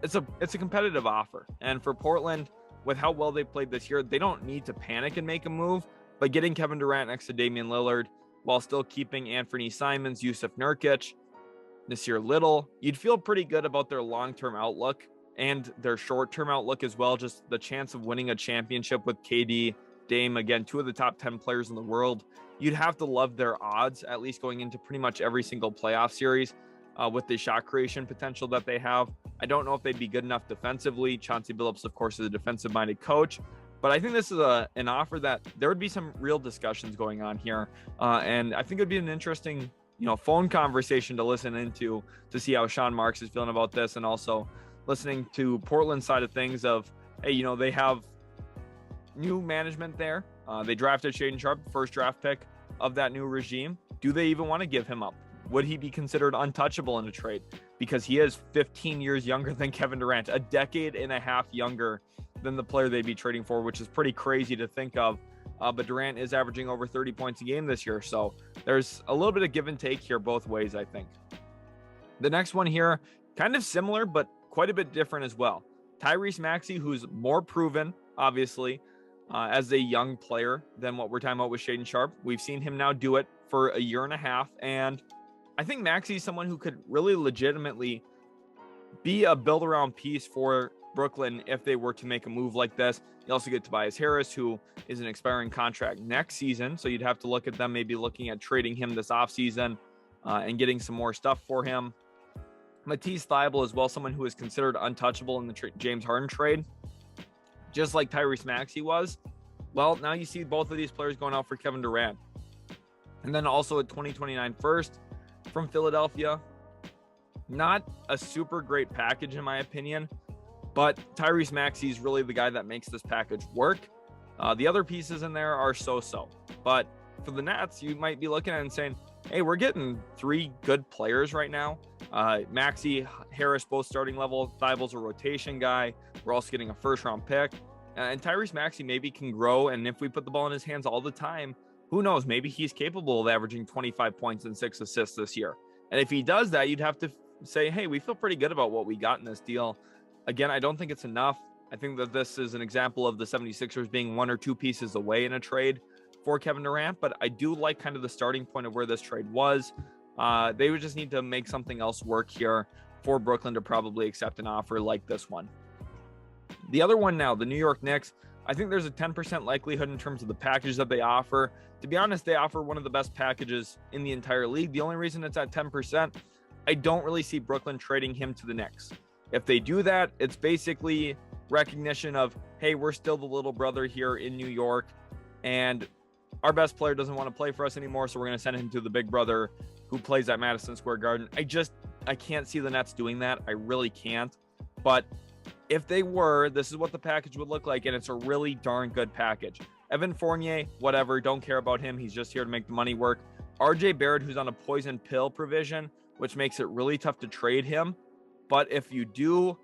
it's a competitive offer. And for Portland, with how well they played this year, they don't need to panic and make a move, but getting Kevin Durant next to Damian Lillard while still keeping Anthony Simons, Yusuf Nurkic, Nasir Little, you'd feel pretty good about their long-term outlook and their short-term outlook as well. Just the chance of winning a championship with KD, Dame, again, 2 of the top 10 players in the world. You'd have to love their odds, at least going into pretty much every single playoff series with the shot creation potential that they have. I don't know if they'd be good enough defensively. Chauncey Billups, of course, is a defensive-minded coach. But I think this is an offer that there would be some real discussions going on here. And I think it'd be an interesting, phone conversation to listen into to see how Sean Marks is feeling about this. And also listening to Portland's side of things of, hey, they have new management there. They drafted Shaedon Sharpe, the first draft pick of that new regime. Do they even want to give him up? Would he be considered untouchable in a trade? Because he is 15 years younger than Kevin Durant, a decade and a half younger than the player they'd be trading for, which is pretty crazy to think of. But Durant is averaging over 30 points a game this year. So there's a little bit of give and take here both ways, I think. The next one here, kind of similar, but quite a bit different as well. Tyrese Maxey, who's more proven, obviously, as a young player than what we're talking about with Shaedon Sharpe. We've seen him now do it for a year and a half. And I think Maxey is someone who could really legitimately be a build-around piece for Brooklyn if they were to make a move like this. You also get Tobias Harris, who is an expiring contract next season. So you'd have to look at them maybe looking at trading him this offseason and getting some more stuff for him. Matisse Thybulle as well, someone who is considered untouchable in the James Harden trade, just like Tyrese Maxey was. Well, now you see both of these players going out for Kevin Durant. And then also a 2029 first from Philadelphia. Not a super great package in my opinion, but Tyrese Maxey is really the guy that makes this package work. The other pieces in there are so-so. But for the Nets, you might be looking at it and saying, hey, we're getting three good players right now. Maxey, Harris, both starting level. Thybulle's a rotation guy. We're also getting a first-round pick. And Tyrese Maxey maybe can grow, and if we put the ball in his hands all the time, who knows? Maybe he's capable of averaging 25 points and 6 assists this year. And if he does that, you'd have to say, hey, we feel pretty good about what we got in this deal. Again, I don't think it's enough. I think that this is an example of the 76ers being one or two pieces away in a trade for Kevin Durant, but I do like kind of the starting point of where this trade was. They would just need to make something else work here for Brooklyn to probably accept an offer like this one. The other one now, the New York Knicks, I think there's a 10% likelihood in terms of the package that they offer. To be honest, they offer one of the best packages in the entire league. The only reason it's at 10%, I don't really see Brooklyn trading him to the Knicks. If they do that, it's basically recognition of, hey, we're still the little brother here in New York, and our best player doesn't want to play for us anymore, so we're going to send him to the big brother who plays at Madison Square Garden. I can't see the Nets doing that. I really can't. But if they were, this is what the package would look like, and it's a really darn good package. Evan Fournier, whatever, don't care about him. He's just here to make the money work. RJ Barrett, who's on a poison pill provision, which makes it really tough to trade him. But if you do,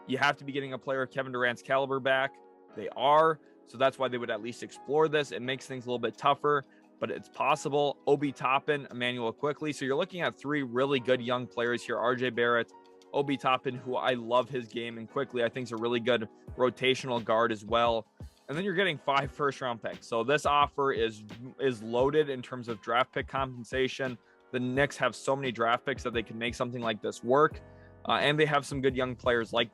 you have to be getting a player of Kevin Durant's caliber back. They are, so that's why they would at least explore this. It makes things a little bit tougher, but it's possible. Obi Toppin, Emmanuel Quickley. So you're looking at three really good young players here. RJ Barrett, Obi Toppin, who I love his game, and Quickley I think is a really good rotational guard as well. And then you're getting 5 first-round picks. So this offer is loaded in terms of draft pick compensation. The Knicks have so many draft picks that they can make something like this work. And they have some good young players like,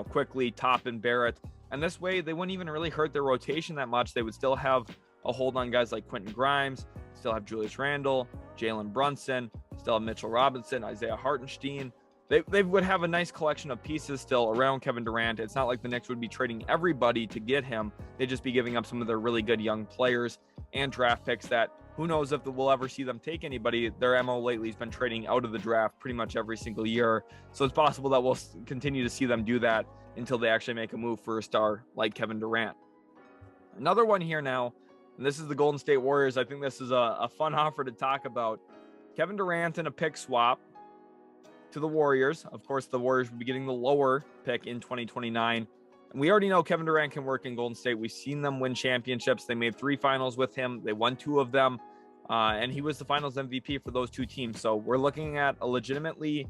Quickley, Toppin, Barrett. And this way, they wouldn't even really hurt their rotation that much. They would still have a hold on guys like Quentin Grimes, still have Julius Randle, Jalen Brunson, still have Mitchell Robinson, Isaiah Hartenstein. They would have a nice collection of pieces still around Kevin Durant. It's not like the Knicks would be trading everybody to get him. They'd just be giving up some of their really good young players and draft picks that who knows if we'll ever see them take anybody. Their MO lately has been trading out of the draft pretty much every single year. So it's possible that we'll continue to see them do that until they actually make a move for a star like Kevin Durant. Another one here now, and this is the Golden State Warriors. I think this is a fun offer to talk about. Kevin Durant and a pick swap to the Warriors. Of course, the Warriors will be getting the lower pick in 2029. And we already know Kevin Durant can work in Golden State. We've seen them win championships. They made 3 finals with him. They won 2 of them. And he was the finals MVP for those 2 teams. So we're looking at a legitimately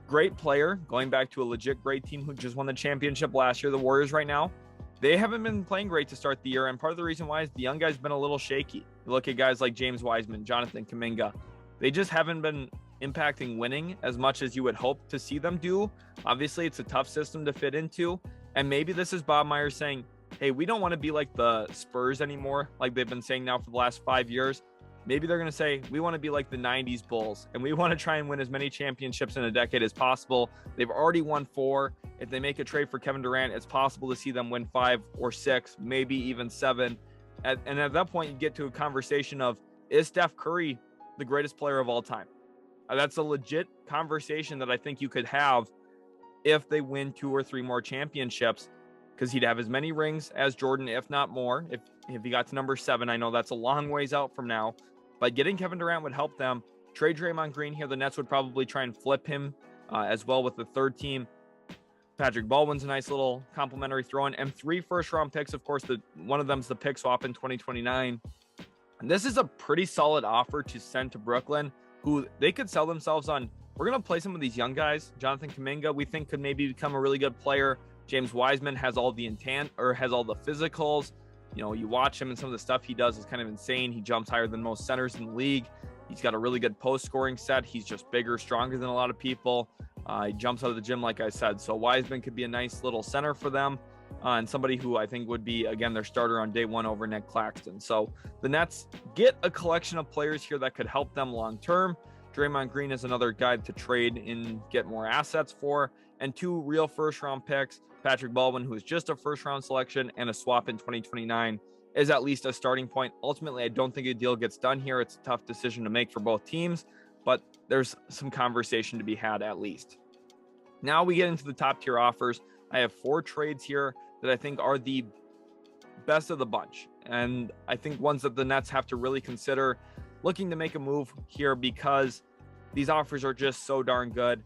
great player going back to a legit great team who just won the championship last year. The Warriors right now, they haven't been playing great to start the year. And part of the reason why is the young guy's been a little shaky. You look at guys like James Wiseman, Jonathan Kuminga. They just haven't been impacting winning as much as you would hope to see them do. Obviously, it's a tough system to fit into. And maybe this is Bob Myers saying, hey, we don't want to be like the Spurs anymore, like they've been saying now for the last 5 years. Maybe they're going to say, we want to be like the 90s Bulls, and we want to try and win as many championships in a decade as possible. They've already won 4. If they make a trade for Kevin Durant, it's possible to see them win 5 or 6, maybe even 7. And at that point, you get to a conversation of, is Steph Curry the greatest player of all time? That's a legit conversation that I think you could have if they win 2 or 3 more championships, because he'd have as many rings as Jordan, if not more. If he got to number 7, I know that's a long ways out from now, but getting Kevin Durant would help them. Trade Draymond Green here. The Nets would probably try and flip him as well with the third team. Patrick Baldwin's a nice little complimentary throw-in, and 3 first-round picks. Of course, one of them's the pick swap in 2029. And this is a pretty solid offer to send to Brooklyn, who they could sell themselves on. We're going to play some of these young guys. Jonathan Kuminga, we think, could maybe become a really good player. James Wiseman has all the intent, or has all the physicals. You watch him and some of the stuff he does is kind of insane. He jumps higher than most centers in the league. He's got a really good post scoring set. He's just bigger, stronger than a lot of people. He jumps out of the gym, like I said. So Wiseman could be a nice little center for them. And somebody who I think would be, again, their starter on day 1 over Nick Claxton. So the Nets get a collection of players here that could help them long term. Draymond Green is another guy to trade and get more assets for. and 2 real first-round picks, Patrick Baldwin, who is just a first-round selection, and a swap in 2029 is at least a starting point. Ultimately, I don't think a deal gets done here. It's a tough decision to make for both teams, but there's some conversation to be had at least. Now we get into the top tier offers. I have 4 trades here that I think are the best of the bunch, and I think ones that the Nets have to really consider looking to make a move here because these offers are just so darn good.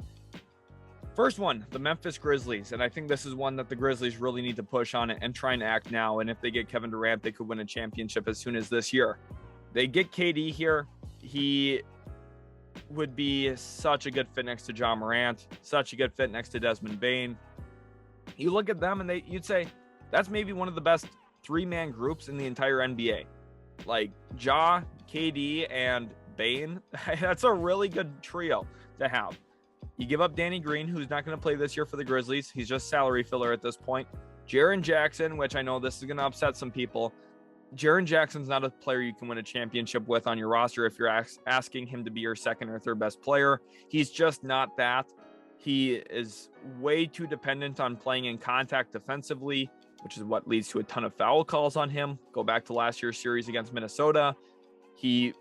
First one, the Memphis Grizzlies, and I think this is one that the Grizzlies really need to push on it and try and act now, and if they get Kevin Durant, they could win a championship as soon as this year. They get KD here. He would be such a good fit next to John Morant, such a good fit next to Desmond Bane. You look at them and you'd say that's maybe one of the best 3-man groups in the entire NBA. Like Ja, KD, and Bane, that's a really good trio to have. You give up Danny Green, who's not going to play this year for the Grizzlies. He's just salary filler at this point. Jaren Jackson, which I know this is going to upset some people. Jaren Jackson's not a player you can win a championship with on your roster if you're asking him to be your second or third best player. He's just not that. He is way too dependent on playing in contact defensively, which is what leads to a ton of foul calls on him. Go back to last year's series against Minnesota. He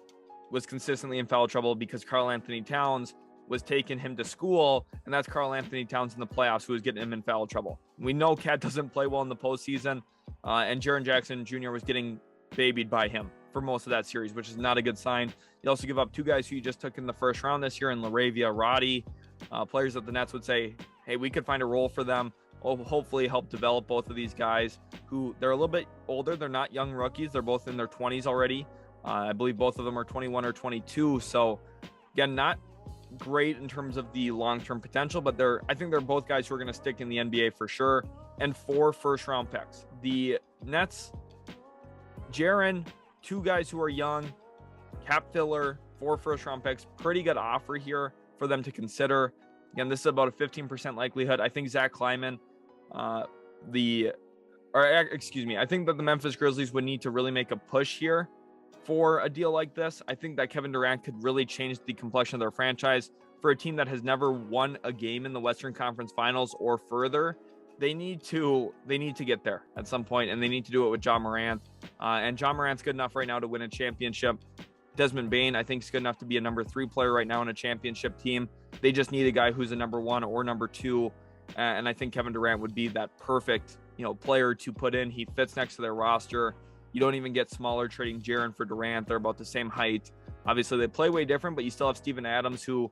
was consistently in foul trouble because Karl Anthony Towns was taking him to school, and that's Karl Anthony Towns in the playoffs who was getting him in foul trouble. We know Cat doesn't play well in the postseason, and Jaren Jackson Jr. was getting babied by him for most of that series, which is not a good sign. You also give up 2 guys who you just took in the first round this year in LaRavia, Roddy, players that the Nets would say, hey, we could find a role for them. Hopefully help develop both of these guys who they're a little bit older. They're not young rookies. They're both in their 20s already. I believe both of them are 21 or 22. So again, not great in terms of the long-term potential, but I think they're both guys who are going to stick in the NBA for sure. And 4 first-round picks. The Nets, Jaren, 2 guys who are young, cap filler, 4 first-round picks. Pretty good offer here for them to consider. Again, this is about a 15% likelihood. I think Zach Kleiman, I think that the Memphis Grizzlies would need to really make a push here for a deal like this. I think that Kevin Durant could really change the complexion of their franchise. For a team that has never won a game in the Western Conference Finals or further, they need to get there at some point, and they need to do it with John Morant. And John Morant's good enough right now to win a championship. Desmond Bane, I think, is good enough to be a number 3 player right now in a championship team. They just need a guy who's a number 1 or number 2. And I think Kevin Durant would be that perfect, player to put in. He fits next to their roster. You don't even get smaller trading Jaren for Durant. They're about the same height. Obviously, they play way different, but you still have Steven Adams, who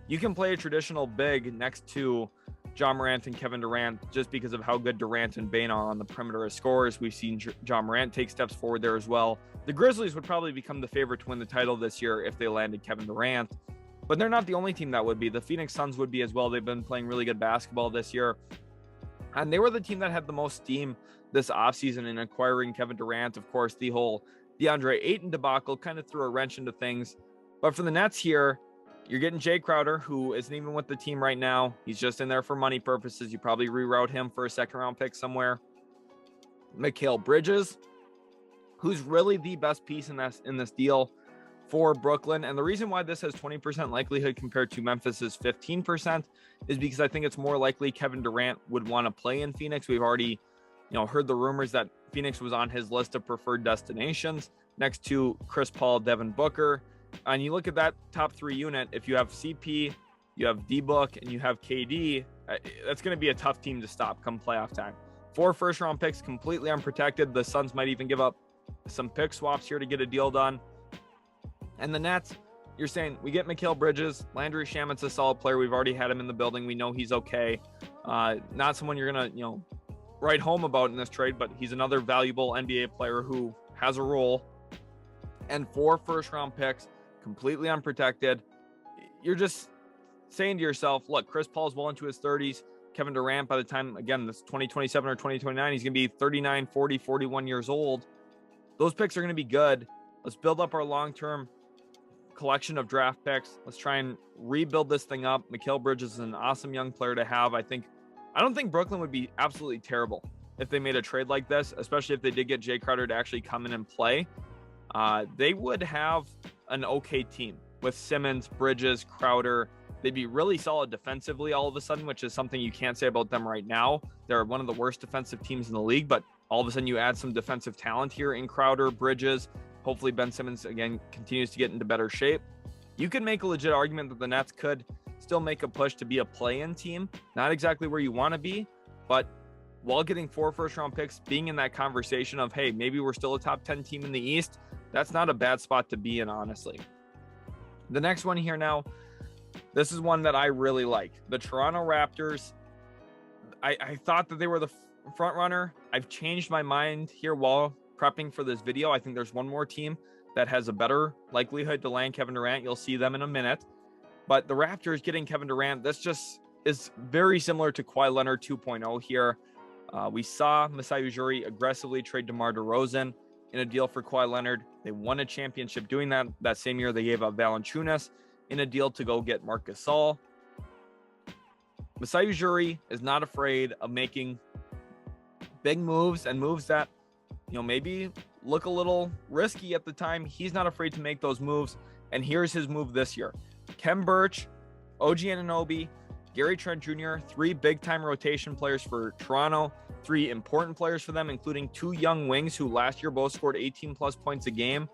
you can play a traditional big next to John Morant and Kevin Durant just because of how good Durant and Bane are on the perimeter as scorers. We've seen John Morant take steps forward there as well. The Grizzlies would probably become the favorite to win the title this year if they landed Kevin Durant, but they're not the only team that would be. The Phoenix Suns would be as well. They've been playing really good basketball this year, and they were the team that had the most steam this offseason in acquiring Kevin Durant. Of course, the whole DeAndre Ayton debacle kind of threw a wrench into things. But for the Nets here, you're getting Jay Crowder, who isn't even with the team right now. He's just in there for money purposes. You probably reroute him for a second-round pick somewhere. Mikal Bridges, who's really the best piece in this deal for Brooklyn. And the reason why this has 20% likelihood compared to Memphis's 15% is because I think it's more likely Kevin Durant would want to play in Phoenix. We've already heard the rumors that Phoenix was on his list of preferred destinations next to Chris Paul, Devin Booker. And you look at that top 3 unit, if you have CP, you have D-Book, and you have KD, that's going to be a tough team to stop come playoff time. 4 first-round picks completely unprotected. The Suns might even give up some pick swaps here to get a deal done. And the Nets, you're saying, we get Mikal Bridges. Landry Shamet's a solid player. We've already had him in the building. We know he's okay. Not someone you're going to, write home about in this trade, but he's another valuable NBA player who has a role. And 4 first-round picks, completely unprotected. You're just saying to yourself, look, Chris Paul's well into his 30s. Kevin Durant, by the time, again, this 2027 or 2029, he's going to be 39, 40, 41 years old. Those picks are going to be good. Let's build up our long-term collection of draft picks. Let's try and rebuild this thing up. Mikal Bridges is an awesome young player to have. I don't think Brooklyn would be absolutely terrible if they made a trade like this, especially if they did get Jay Crowder to actually come in and play. They would have an okay team with Simmons, Bridges, Crowder, They'd be really solid defensively all of a sudden, which is something you can't say about them right now. They're one of the worst defensive teams in the league, but all of a sudden you add some defensive talent here in Crowder, Bridges. Hopefully Ben Simmons, again, continues to get into better shape. You could make a legit argument that the Nets could still make a push to be a play-in team. Not exactly where you want to be, but while getting 4 first-round picks, being in that conversation of, hey, maybe we're still a top 10 team in the East, that's not a bad spot to be in, honestly. The next one here now, this is one that I really like. The Toronto Raptors. I thought that they were the front runner. I've changed my mind here while prepping for this video. I think there's one more team that has a better likelihood to land Kevin Durant. You'll see them in a minute. But the Raptors getting Kevin Durant, this just is very similar to Kawhi Leonard 2.0 here. We saw Masai Ujiri aggressively trade DeMar DeRozan in a deal for Kawhi Leonard. They won a championship doing that. That same year, they gave up Valanciunas in a deal to go get Marc Gasol. Masai Ujiri is not afraid of making big moves and moves that, maybe look a little risky at the time. He's not afraid to make those moves. And here's his move this year. Khem Birch, OG Anunoby, Gary Trent Jr., 3 big-time rotation players for Toronto, 3 important players for them, including 2 young wings who last year both scored 18-plus points a game.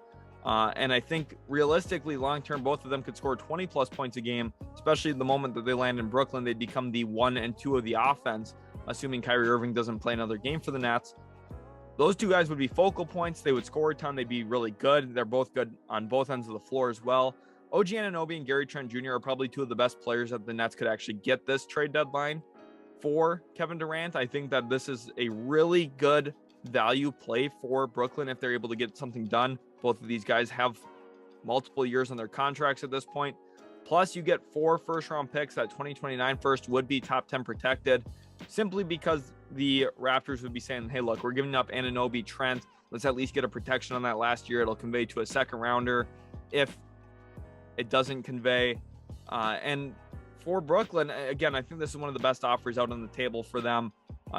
And I think realistically, long-term, both of them could score 20-plus points a game, especially the moment that they land in Brooklyn. They'd become the 1 and 2 of the offense, assuming Kyrie Irving doesn't play another game for the Nets. Those 2 guys would be focal points. They would score a ton. They'd be really good. They're both good on both ends of the floor as well. OG Anunoby and Gary Trent Jr. are probably 2 of the best players that the Nets could actually get this trade deadline for Kevin Durant. I think that this is a really good value play for Brooklyn if they're able to get something done. Both of these guys have multiple years on their contracts at this point. Plus, you get 4 first-round picks. That 2029 first would be top 10 protected, simply because the Raptors would be saying, hey, look, we're giving up Anunoby, Trent. Let's at least get a protection on that last year. It'll convey to a second rounder if it doesn't convey. And for Brooklyn, again, I think this is one of the best offers out on the table for them.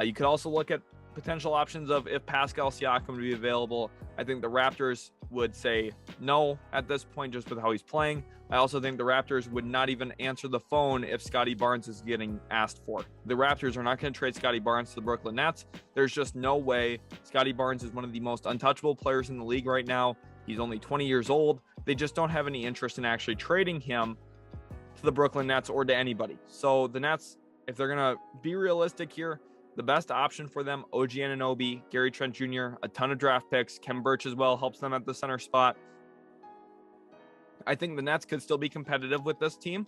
You could also look at potential options of if Pascal Siakam would be available. I think the Raptors would say no at this point just with how he's playing. I also think the Raptors would not even answer the phone if Scotty Barnes is getting asked for. The Raptors are not going to trade Scotty Barnes to the Brooklyn Nets. There's just no way. Scotty Barnes is one of the most untouchable players in the league right now. He's only 20 years old. They just don't have any interest in actually trading him to the Brooklyn Nets or to anybody. So the Nets, if they're going to be realistic here, the best option for them, OG Anunoby, Gary Trent Jr., a ton of draft picks. Khem Birch as well helps them at the center spot. I think the Nets could still be competitive with this team,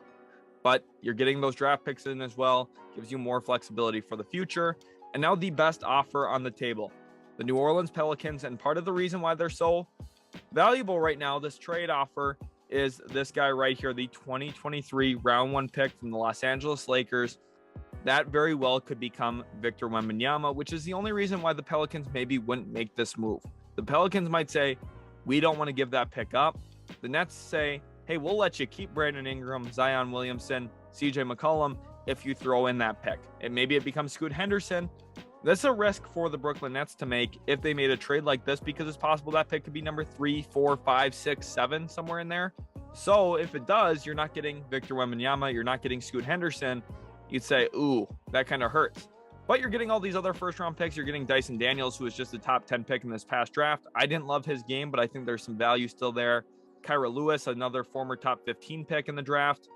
but you're getting those draft picks in as well. Gives you more flexibility for the future. And now the best offer on the table, the New Orleans Pelicans. And part of the reason why they're so valuable right now, this trade offer, is this guy right here, the 2023 round 1 pick from the Los Angeles Lakers. That very well could become Victor Wembanyama, which is the only reason why the Pelicans maybe wouldn't make this move. The Pelicans might say, we don't want to give that pick up. The Nets say, hey, we'll let you keep Brandon Ingram, Zion Williamson, CJ McCollum if you throw in that pick. And maybe it becomes Scoot Henderson. That's a risk for the Brooklyn Nets to make if they made a trade like this, because it's possible that pick could be number 3, 4, 5, 6, 7, somewhere in there. So if it does, you're not getting Victor Wembanyama, you're not getting Scoot Henderson. You'd say, ooh, that kind of hurts. But you're getting all these other first-round picks. You're getting Dyson Daniels, who was just a top 10 pick in this past draft. I didn't love his game, but I think there's some value still there. Kyra Lewis, another former top 15 pick in the draft.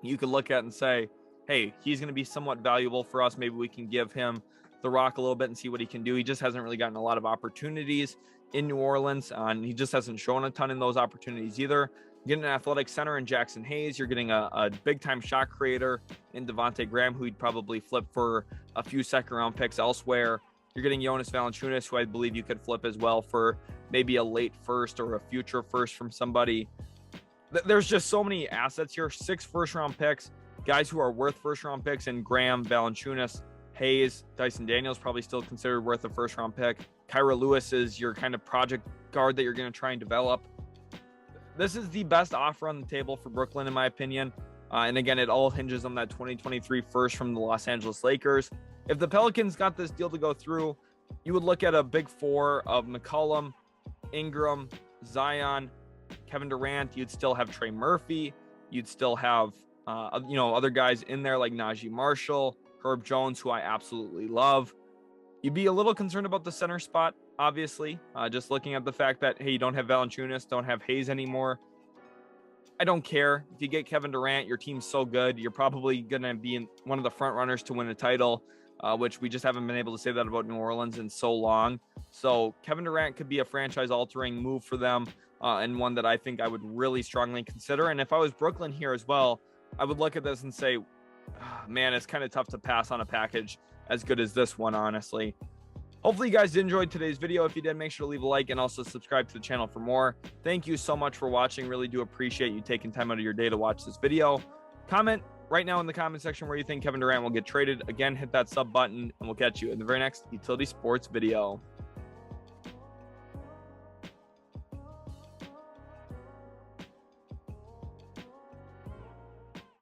You could look at and say, hey, he's going to be somewhat valuable for us. Maybe we can give him the rock a little bit and see what he can do. He just hasn't really gotten a lot of opportunities in New Orleans, and he just hasn't shown a ton in those opportunities either. Getting an athletic center in Jackson Hayes. You're getting a big-time shot creator in Devontae Graham, who you'd probably flip for a few second-round picks elsewhere. You're getting Jonas Valanciunas, who I believe you could flip as well for maybe a late first or a future first from somebody. There's just so many assets here. 6 first-round picks, guys who are worth first-round picks, and Graham, Valanciunas, Hayes, Dyson Daniels probably still considered worth a first-round pick. Kyra Lewis is your kind of project guard that you're going to try and develop. This is the best offer on the table for Brooklyn, in my opinion. And again, it all hinges on that 2023 first from the Los Angeles Lakers. If the Pelicans got this deal to go through, you would look at a big 4 of McCollum, Ingram, Zion, Kevin Durant. You'd still have Trey Murphy. You'd still have other guys in there like Najee Marshall, Herb Jones, who I absolutely love. You'd be a little concerned about the center spot, obviously, just looking at the fact that, hey, you don't have Valanciunas, don't have Hayes anymore. I don't care. If you get Kevin Durant, your team's so good, you're probably going to be in one of the front runners to win a title, which we just haven't been able to say that about New Orleans in so long. So Kevin Durant could be a franchise-altering move for them, and one that I think I would really strongly consider. And if I was Brooklyn here as well, I would look at this and say, man, it's kind of tough to pass on a package as good as this one, honestly. Hopefully you guys enjoyed today's video. If you did, make sure to leave a like and also subscribe to the channel for more. Thank you so much for watching. Really do appreciate you taking time out of your day to watch this video. Comment right now in the comment section where you think Kevin Durant will get traded. Again, hit that sub button and we'll catch you in the very next Utility Sports video.